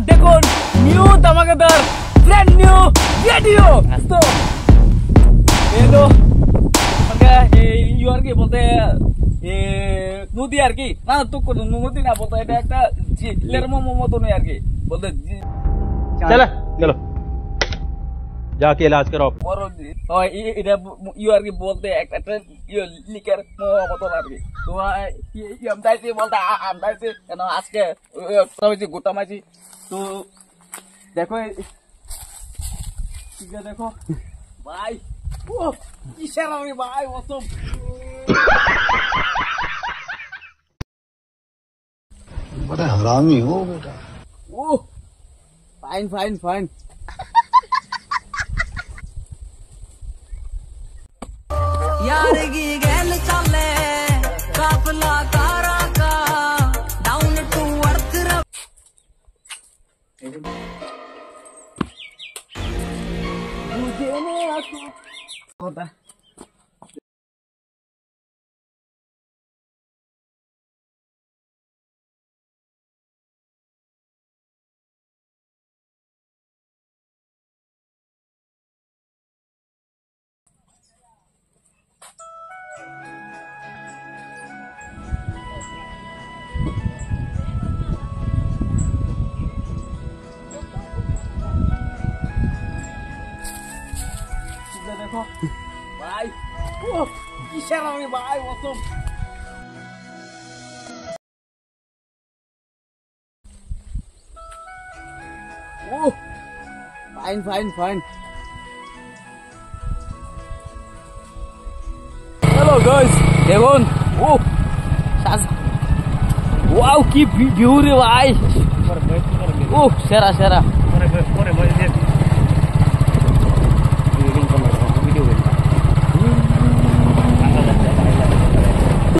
দেখুন new ধামাকাদার brand new video তো এলো ইউ আর কি বলতে নদী আর কি না তো নদী না বলতে এটা একটা ঝিলের মতনই আর কি বলতে चलो चलो जाके इलाज कराओ ইউ আর কি বলতে একটা লিকার মতন আর কি তো আমদাইছি বলতে আমদাইছি আজকে গোটা মাইছি তো দেখো ঠিক আছে দেখো ভাই ও কিসের আমি ভাই অসম बड़ा हरामी हो बेटा ও फाइन फाइन फाइन यार की गैल चले काफला कारा का डाउन टू अर्थ मुझे मेरा होता देखो भाई ओ किसर আমি ভাই অসম ও fine fine fine hello guys দেখুন ও ওয়াও কি ভিউ রে ভাই ও সেরা সেরা